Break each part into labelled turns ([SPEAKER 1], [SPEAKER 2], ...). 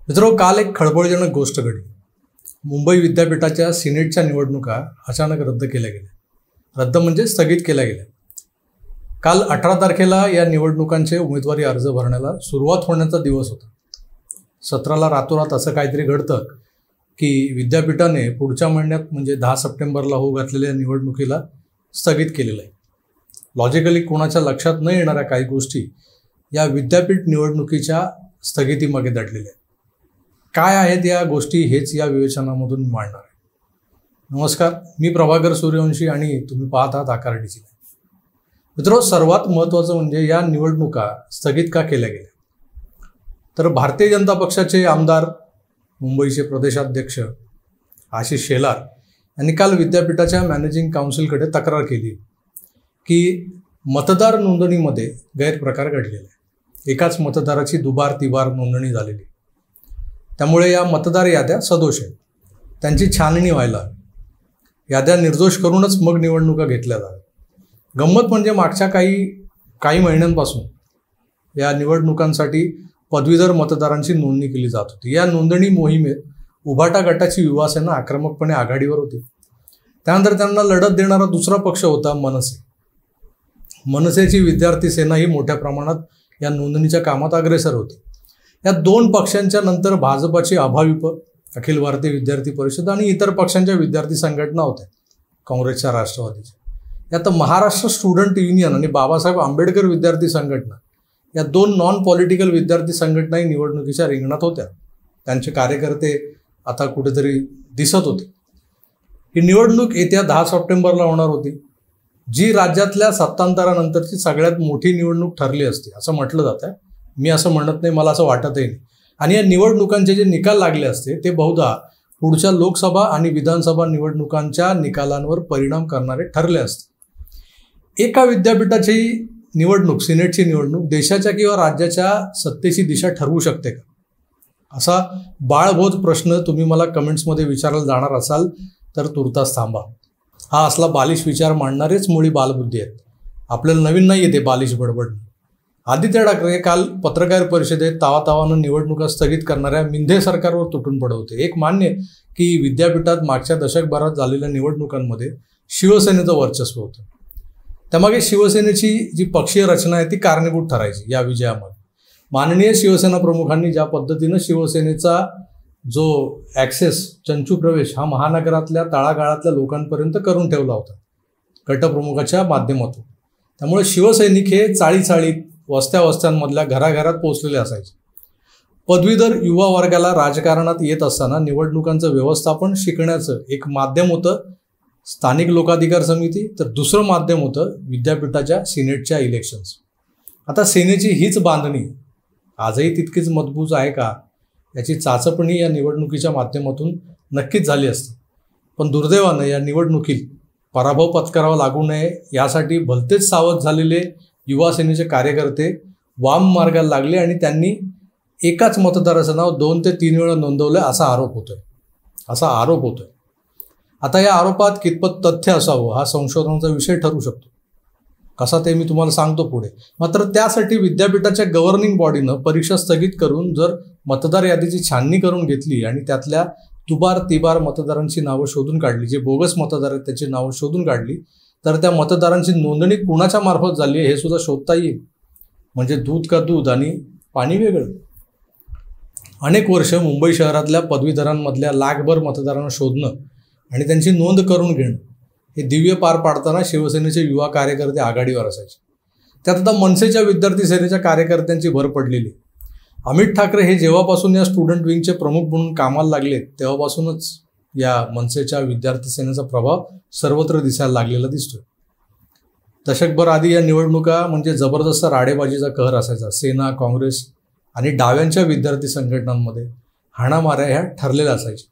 [SPEAKER 1] मित्रो, काल एक खळबळजनक गोष्ट घडली. मुंबई विद्यापीठाच्या सिनेटच्या निवडणुका अचानक रद्द केल्या गेल्या. रद्द म्हणजे स्थगित केल्या गेल्या. काल 18 तारखेला या निवडणुकांचे उमेदवारी अर्ज भरण्याला सुरुवात होण्याचा दिवस होता. 17ला रातोरात असं काहीतरी घडतं की विद्यापीठाने पुढच्या महिन्यात म्हणजे 10 सप्टेंबरला होऊ घातलेल्या निवडणुकीला स्थगित केलेलं आहे. लॉजिकली कोणाच्या लक्षात न येणाऱ्या काही गोष्टी या विद्यापीठ निवडणुकीच्या स्थगितीमागे दडलेल्या आहेत. काय आहेत या गोष्टी हेच या विवेचनामधून मांडणार आहे. नमस्कार, मी प्रभाकर सूर्यवंशी आणि तुम्ही पाहत आहात आकार डिजिटल. मित्रो, सर्वात महत्त्वाचं म्हणजे या निवडणुका स्थगित का केल्या गेल्या. तर भारतीय जनता पक्षाचे आमदार, मुंबईचे प्रदेशाध्यक्ष आशिष शेलार यांनी काल विद्यापीठाच्या मॅनेजिंग काउन्सिलकडे तक्रार केली की मतदार नोंदणीमध्ये गैरप्रकार घडलेला आहे. एकाच मतदाराची दुबार तिबार नोंदणी झालेली. त्यामुळे या मतदार याद्या सदोष आहेत. त्यांची छाननी व्हायला, याद्या निर्दोष करूनच मग निवडणुका घेतल्या जाव्यात. गंमत म्हणजे मागच्या काही महिन्यांपासून या निवडणुकांसाठी पदवीधर मतदारांची नोंदणी केली जात होती. या नोंदणी मोहिमेत उभाटा गटाची युवासेना आक्रमकपणे आघाडीवर होती. त्यानंतर त्यांना लढत देणारा दुसरा पक्ष होता मनसे. मनसेची विद्यार्थी सेना ही मोठ्या प्रमाणात या नोंदणीच्या कामात अग्रेसर होती. या दोन पक्षांच्या नंतर भाजपाची अभाविप, अखिल भारतीय विद्यार्थी परिषद आणि इतर पक्षांच्या विद्यार्थी संघटना होत्या. काँग्रेसच्या, राष्ट्रवादीच्या, यात महाराष्ट्र स्टुडंट युनियन आणि बाबासाहेब आंबेडकर विद्यार्थी संघटना या दोन नॉन पॉलिटिकल विद्यार्थी संघटनाही निवडणुकीच्या रिंगणात होत्या. त्यांचे कार्यकर्ते आता कुठेतरी दिसत होते. ही निवडणूक येत्या 10 सप्टेंबरला होणार होती, जी राज्यातल्या सत्तांतरानंतरची सगळ्यात मोठी निवडणूक ठरली असती असं म्हटलं जातं. मी असं म्हणत नाही, मला असं वाटतही नाही. आणि या निवडणुकांचे जे निकाल लागले असते ते बहुधा पुढच्या लोकसभा आणि विधानसभा निवडणुकांच्या निकालांवर परिणाम करणारे ठरले असते. एका विद्यापीठाची निवडणूक, सिनेटची निवडणूक, देशाच्या किंवा राज्याच्या सत्तेची दिशा ठरवू शकते का, असा बाळबोध प्रश्न तुम्ही मला कमेंट्समध्ये विचारायला जाणार असाल तर तुर्तास थांबा. हा असला बालिश विचार मांडणारेच मुळी बालबुद्धी आहेत. आपल्याला नवीन नाही येते बालिश बडबड. आदित्य ठाकरे काल पत्रकार परिषदेत तावातावानं निवडणुका स्थगित करणाऱ्या मिंधे सरकारवर तुटून पडत होते. एक मान्य की विद्यापीठात मागच्या दशकभरात झालेल्या निवडणुकांमध्ये शिवसेनेचं वर्चस्व होतं. त्यामागे शिवसेनेची जी पक्षीय रचना आहे ती कारणीभूत ठरायची या विजयामध्ये. माननीय शिवसेना प्रमुखांनी ज्या पद्धतीनं शिवसेनेचा जो ॲक्सेस, चंचू प्रवेश हा महानगरातल्या तळागाळातल्या लोकांपर्यंत करून ठेवला होता गटप्रमुखाच्या माध्यमातून. त्यामुळे शिवसैनिक हे चाळीचाळीत, वस्त्यांमधल्या घराघरात पोहोचलेले असायचे. पदवीधर युवा वर्गाला राजकारणात येत असताना निवडणुकांचं व्यवस्थापन शिकण्याचं एक माध्यम होतं स्थानिक लोकाधिकार समिती, तर दुसरं माध्यम होतं विद्यापीठाच्या सिनेटच्या इलेक्शन्स. आता सेनेची हीच बांधणी आजही तितकीच मजबूत आहे का याची चाचपणी या निवडणुकीच्या माध्यमातून नक्कीच झाली असते. पण दुर्दैवानं या निवडणुकीत पराभव पत्करावा लागू नये यासाठी भलतेच सावध झालेले युवा सेनेचे कार्यकर्ते वाम मार्गाला लागले आणि त्यांनी एकाच मतदाराचं नाव 2 ते 3 वेळा नोंदवलं असा आरोप होतोय. आता या आरोपात कितपत तथ्य असावं हा संशोधनाचा विषय ठरू शकतो. कसा ते मी तुम्हाला सांगतो पुढे. मात्र त्यासाठी विद्यापीठाच्या गव्हर्निंग बॉडीनं परीक्षा स्थगित करून जर मतदार यादीची छाननी करून घेतली आणि त्यातल्या दुबार तिबार मतदारांची नावं शोधून काढली, जे बोगस मतदार आहेत त्याची नावं शोधून काढली, तर त्या मतदारांची नोंदणी कुणाच्या मार्फत झाली आहे हे सुद्धा शोधता येईल. म्हणजे दूध का दूध आणि पाणी वेगळं. अनेक वर्ष मुंबई शहरातल्या पदवीधरांमधल्या लाखभर मतदारांना शोधणं आणि त्यांची नोंद करून घेणं हे दिव्य पार पाडताना शिवसेनेचे युवा कार्यकर्ते आघाडीवर असायचे. त्यात आता मनसेच्या विद्यार्थी सेनेच्या कार्यकर्त्यांची भर पडलेली. अमित ठाकरे हे जेव्हापासून या स्टुडंट विंगचे प्रमुख म्हणून कामाला लागले तेव्हापासूनच या मनसेच्या विद्यार्थी सेनेचा प्रभाव सर्वत्र दिसायला लागलेला दिसतोय. दशकभर आधी या निवडणुका म्हणजे जबरदस्त राडेबाजीचा कहर असायचा. सेना, काँग्रेस आणि डाव्यांच्या विद्यार्थी संघटनांमध्ये हाणामाऱ्या ह्या ठरलेल्या असायच्या.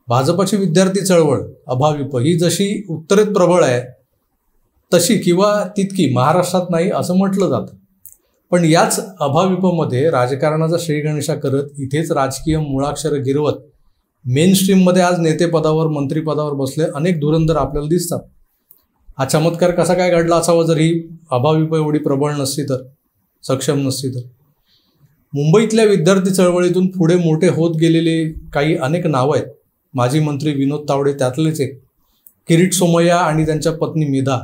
[SPEAKER 1] भाजपाची विद्यार्थी चळवळ अभाविप ही जशी उत्तरेत प्रबळ आहे तशी किंवा तितकी महाराष्ट्रात नाही असं म्हटलं जातं. पण याच अभाविपमध्ये राजकारणाचा श्रीगणेशा करत इथेच राजकीय मुळाक्षरं गिरवत मेन स्ट्रीममध्ये आज नेतेपदावर, मंत्रिपदावर बसले अनेक धुरंधर आपल्याला दिसतात. हा चमत्कार कसा काय घडला असावा जर ही अभाविप एवढी प्रबळ नसती तर, सक्षम नसती तर. मुंबईतल्या विद्यार्थी चळवळीतून पुढे मोठे होत गेलेले काही अनेक नावं आहेत. माजी मंत्री विनोद तावडे त्यातलेच एक. किरीट सोमय्या आणि त्यांच्या पत्नी मेधा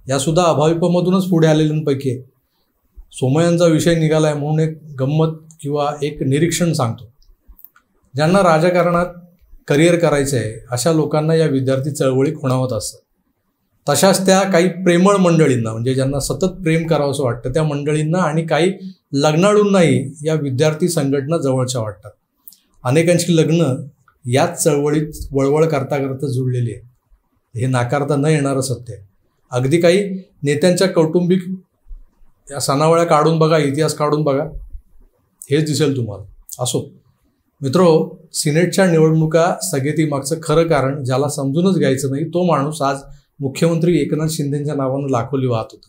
[SPEAKER 1] यासुद्धा अभाविपमधूनच पुढे आलेल्यांपैकी आहे. सोमय्यांचा विषय निघाला आहे म्हणून एक गंमत किंवा एक निरीक्षण सांगतो. ज्यांना राजकारणात करिअर करायचं आहे अशा लोकांना या विद्यार्थी चळवळी खुणावत असतात. तशाच त्या काही प्रेमळ मंडळींना, म्हणजे ज्यांना सतत प्रेम करावंसं वाटतं त्या मंडळींना आणि काही लग्नाळूंनाही या विद्यार्थी संघटना जवळच्या वाटतात. अनेकांची लग्न याच चळवळीत वळवळ करता करता जुळलेली आहे. हे नाकारता न येणारं सत्य आहे. अगदी काही नेत्यांच्या कौटुंबिक या सणावळ्या काढून बघा, इतिहास काढून बघा, हेच दिसेल तुम्हाला. असो मित्रो, सिनेटच्या निवडणुका स्थगितीमागचं खरं कारण ज्याला समजूनच घ्यायचं नाही तो माणूस आज मुख्यमंत्री एकनाथ शिंदेंच्या नावानं लाखोली वाहत होता.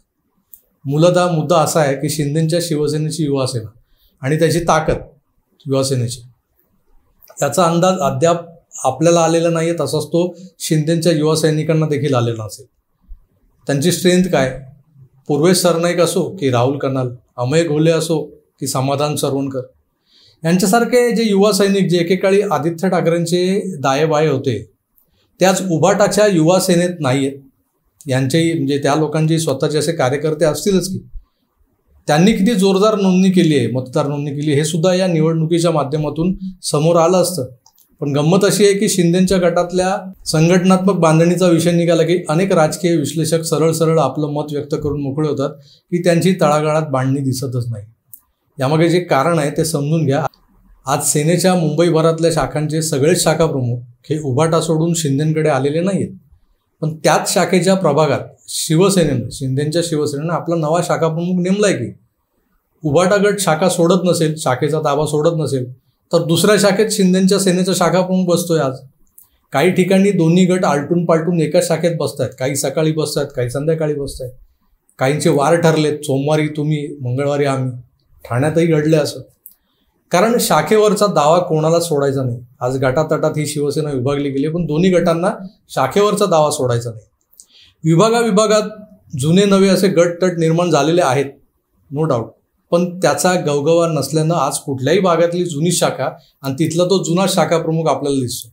[SPEAKER 1] मूलतः मुद्दा असा आहे की शिंदेंच्या शिवसेनेची युवासेना आणि त्याची ताकद युवासेनेची याचा अंदाज अद्याप आपल्याला आलेला नाही आहे. तसाच तो शिंदेंच्या युवा सैनिकांना देखील आलेला नसेल. त्यांची स्ट्रेंथ काय? पूर्वेश सरनाईक असो की राहुल कनाल, अमय घोले असो की समाधान सरवणकर यांच्यासारखे जे युवा सैनिक जे एकेकाळी आदित्य ठाकरेंचे दायेबाये होते त्याच उभाटाच्या युवा सेनेत नाही आहेत. यांचेही म्हणजे त्या लोकांचे स्वतःचे असे कार्यकर्ते असतीलच की त्यांनी किती जोरदार नोंदणी केली आहे, मतदार नोंदणी केली हे सुद्धा या निवडणुकीच्या माध्यमातून समोर आलं असतं. पण गंमत अशी आहे की शिंदेंच्या गटातल्या संघटनात्मक बांधणीचा विषय निघाला की अनेक राजकीय विश्लेषक सरळ सरळ आपलं मत व्यक्त करून मोकळे होतात की त्यांची तळागाळात बांधणी दिसतच नाही. यामागे जे कारण आहे ते समजून घ्या. आज सेनेच्या मुंबईभरातल्या शाखांचे सगळेच शाखा प्रमुख हे उभाटा सोडून शिंदेंकडे आलेले नाही आहेत. पण त्याच शाखेच्या प्रभागात शिवसेनेनं, शिंदेंच्या शिवसेनेनं आपला नवा शाखा प्रमुख नेमलाय की उभाटा गट शाखा सोडत नसेल, शाखेचा ताबा सोडत नसेल तर दुसऱ्या शाखेत शिंदेंच्या सेनेचा शाखा प्रमुख बसतोय. आज काही ठिकाणी दोन्ही गट आलटून पालटून एकाच शाखेत बसत आहेत. काही सकाळी बसत आहेत, काही संध्याकाळी बसत आहेत. काहींचे वार ठरलेत, सोमवारी तुम्ही, मंगळवारी आम्ही. ठाण्यातही घडले असं. कारण शाखेवरचा दावा कोणाला सोडायचा नाही. आज गटातटात ही शिवसेना विभागली गेली पण दोन्ही गटांना शाखेवरचा दावा सोडायचा नाही. विभागात जुने नवे असे गट-तट निर्माण झालेले आहेत, नो डाऊट. पण त्याचा गवगवा नसल्यानं आज कुठल्याही भागातली जुनी शाखा आणि तिथला तो जुना शाखा प्रमुख आपल्याला दिसतो.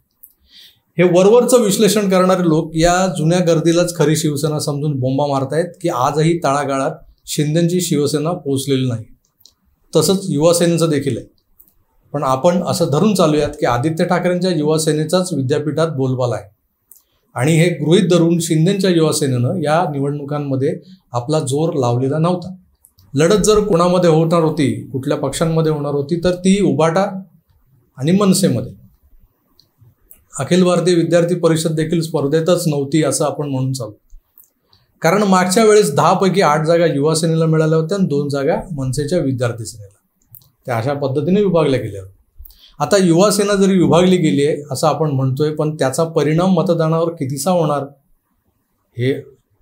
[SPEAKER 1] हे वरवरचं विश्लेषण करणारे लोक या जुन्या गर्दीलाच खरी शिवसेना समजून बोंबा मारतायत की आजही तळागाळात शिंदेंची शिवसेना पोहोचलेली नाही. तसंच युवासेनेचं देखील आहे. पण आपण असं धरून चालूयात की आदित्य ठाकरेंच्या युवासेनेचाच विद्यापीठात बोलबाला आहे आणि हे गृहीत धरून शिंदेंच्या युवासेनेनं या निवडणुकांमध्ये आपला जोर लावलेला नव्हता. लढत जर कोणामध्ये होणार होती, कुठल्या पक्षांमध्ये होणार होती तर ती उभाटा आणि मनसेमध्ये. अखिल भारतीय विद्यार्थी परिषद देखील स्पर्धेतच नव्हती असं आपण म्हणून चालू. कारण मागच्या वेळेस 10 पैकी 8 जागा युवासेनेला मिळाल्या होत्या आणि 2 जागा मनसेच्या विद्यार्थी सेनेला. त्या अशा पद्धतीने विभागल्या गेल्या. आता युवासेना जरी विभागली गेली आहे असं आपण म्हणतोय पण त्याचा परिणाम मतदानावर कितीसा होणार हे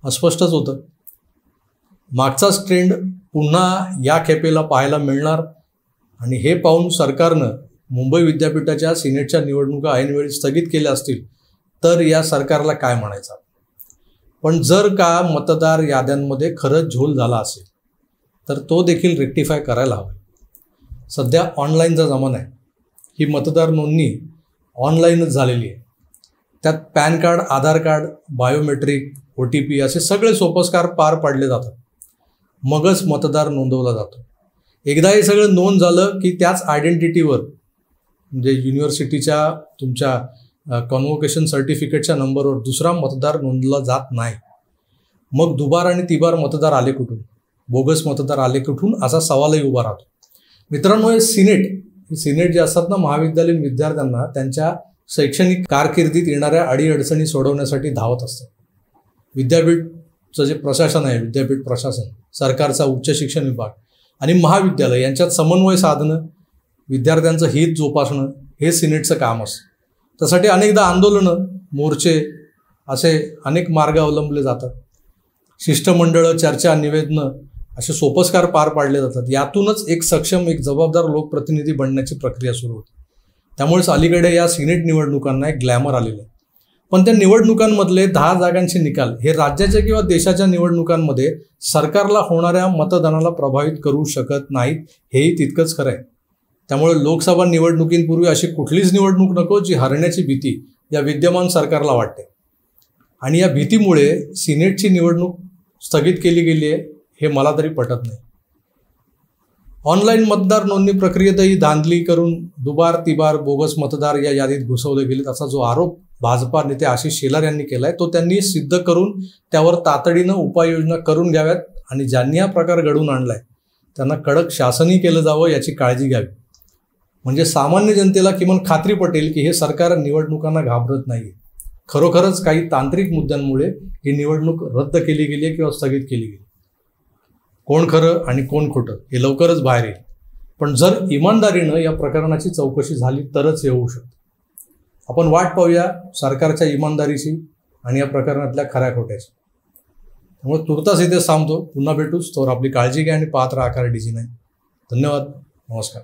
[SPEAKER 1] अस्पष्टच होतं. मागचाच ट्रेंड पुन्हा या खेपेला पाहायला मिळणार आणि हे पाहून सरकारनं मुंबई विद्यापीठाच्या सिनेटच्या निवडणुका ऐनवेळी स्थगित केल्या असतील तर या सरकारला काय म्हणायचं. पण जर का मतदार याद्यांमध्ये खरंच झोल झाला असेल तर तो देखील रेक्टिफाय करायला हवा. सध्या ऑनलाईनचा जमाना आहे. ही मतदार नोंदणी ऑनलाईनच झालेली आहे. त्यात पॅन कार्ड, आधार कार्ड, बायोमेट्रिक, OTP असे सगळे सोपस्कार पार पाडले जातात. मगच मतदार नोंदवला जातो. एकदा हे सगळं नोंद झालं की त्याच आयडेंटिटीवर म्हणजे युनिव्हर्सिटीच्या तुमच्या कॉन्व्होकेशन सर्टिफिकेटच्या नंबरवर दुसरा मतदार नोंदला जात नाही. मग दुबार आणि तिबार मतदार आले कुठून, बोगस मतदार आले कुठून असा सवालही उभा राहतो. मित्रांनो, हे सिनेट जे असतात ना, महाविद्यालयीन विद्यार्थ्यांना त्यांच्या शैक्षणिक कारकिर्दीत येणाऱ्या अडीअडचणी सोडवण्यासाठी धावत असतात. विद्यापीठचं जे प्रशासन आहे, विद्यापीठ प्रशासन, सरकारचा उच्च शिक्षण विभाग आणि महाविद्यालय यांच्यात समन्वय साधणं, विद्यार्थ्यांचं हित जोपासणं हे सिनेटचं काम असतं. त्यासाठी अनेकदा आंदोलनं, मोर्चे असे अनेक मार्ग अवलंबले जातात. शिष्टमंडळं, चर्चा, निवेदनं असे सोपस्कार पार पाडले जातात. यातूनच एक सक्षम, एक जबाबदार लोकप्रतिनिधी बनण्याची प्रक्रिया सुरू होते. त्यामुळेच अलीकडे या सिनेट निवडणुकांना एक ग्लॅमर आलेलं आहे. पण त्या निवडणुकांमधले 10 जागांचे निकाल हे राज्याच्या किंवा देशाच्या निवडणुकांमध्ये सरकारला होणाऱ्या मतदानाला प्रभावित करू शकत नाहीत, हेही तितकंच खरं आहे. त्यामुळे लोकसभा निवडणुकींपूर्वी अशी कुठलीच निवडणूक नको जी हरण्याची भीती या विद्यमान सरकारला वाटते. आणि या भीतीमुळे सिनेटची निवडणूक स्थगित केली गेली आहे हे मला तरी पटत नाही. ऑनलाईन मतदार नोंदणी प्रक्रियेतही धांदली करून दुबार तिबार बोगस मतदार या यादीत घुसवले गेलेत असा जो आरोप भाजपा नेते आशिष शेलार यांनी केला आहे तो त्यांनी सिद्ध करून त्यावर तातडीनं उपाययोजना करून घ्याव्यात. आणि ज्यांनी हा प्रकार घडवून आणलाय त्यांना कडक शासनही केलं जावं याची काळजी घ्यावी. म्हणजे सामान्य जनतेला किमान खात्री पटेल की हे सरकार निवडणुकांना घाबरत नाही. खरोखरच काही तांत्रिक मुद्द्यांमुळे ही निवडणूक रद्द केली गेली आहे किंवा स्थगित केली गेली. कोण खरं आणि कोण खोटं हे लवकरच बाहेर येईल. पण जर इमानदारीनं या प्रकरणाची चौकशी झाली तरच हे होऊ शकतं. आपण वाट पाहूया सरकारच्या इमानदारीची आणि या प्रकरणातल्या खऱ्या खोट्याची. त्यामुळे तुर्तास इथे थांबतो. पुन्हा भेटूच. तोवर आपली काळजी घ्या आणि पाहत राहा आकार DG9. धन्यवाद. नमस्कार.